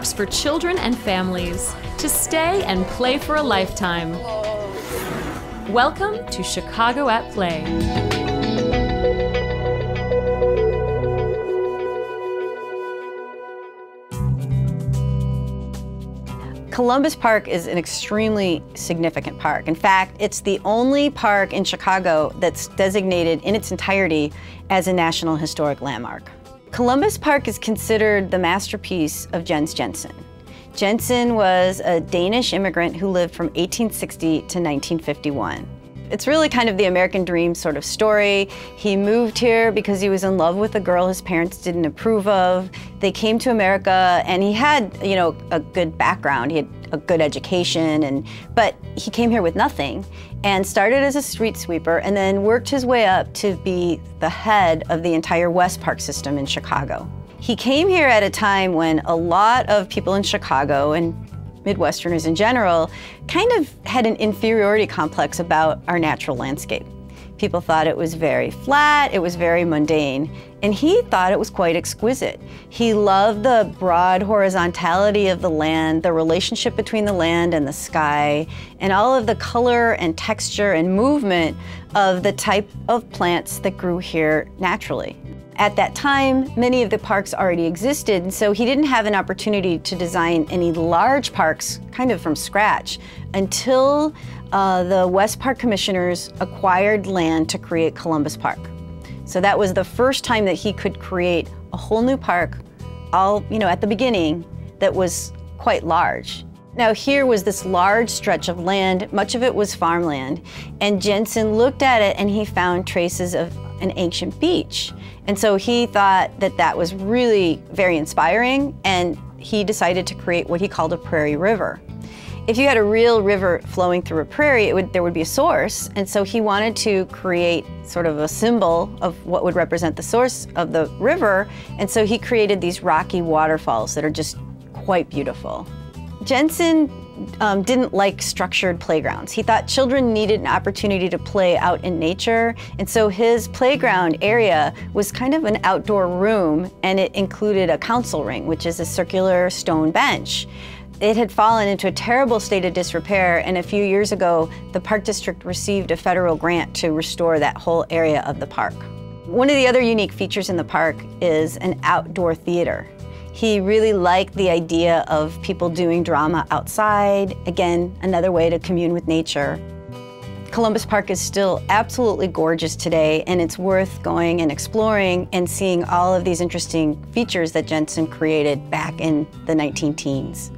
parks for children and families to stay and play for a lifetime. Welcome to Chicago at Play. Columbus Park is an extremely significant park. In fact, it's the only park in Chicago that's designated in its entirety as a National Historic Landmark. Columbus Park is considered the masterpiece of Jens Jensen. Jensen was a Danish immigrant who lived from 1860 to 1951. It's really kind of the American dream sort of story. He moved here because he was in love with a girl his parents didn't approve of. They came to America and he had, a good background. He had a good education, but he came here with nothing and started as a street sweeper and then worked his way up to be the head of the entire West Park system in Chicago. He came here at a time when a lot of people in Chicago and Midwesterners in general kind of had an inferiority complex about our natural landscape. People thought it was very flat, it was very mundane, and he thought it was quite exquisite. He loved the broad horizontality of the land, the relationship between the land and the sky, and all of the color and texture and movement of the type of plants that grew here naturally. At that time, many of the parks already existed, and so he didn't have an opportunity to design any large parks kind of from scratch until the West Park Commissioners acquired land to create Columbus Park. So that was the first time that he could create a whole new park, all at the beginning, that was quite large. Now here was this large stretch of land, much of it was farmland, and Jensen looked at it and he found traces of an ancient beach. And so he thought that that was really very inspiring, and he decided to create what he called a prairie river. If you had a real river flowing through a prairie, there would be a source, and so he wanted to create sort of a symbol of what would represent the source of the river, and so he created these rocky waterfalls that are just quite beautiful. Jensen didn't like structured playgrounds. He thought children needed an opportunity to play out in nature, and so his playground area was kind of an outdoor room, and it included a council ring, which is a circular stone bench. It had fallen into a terrible state of disrepair, and a few years ago, the Park District received a federal grant to restore that whole area of the park. One of the other unique features in the park is an outdoor theater. He really liked the idea of people doing drama outside. Again, another way to commune with nature. Columbus Park is still absolutely gorgeous today, and it's worth going and exploring and seeing all of these interesting features that Jensen created back in the 19-teens.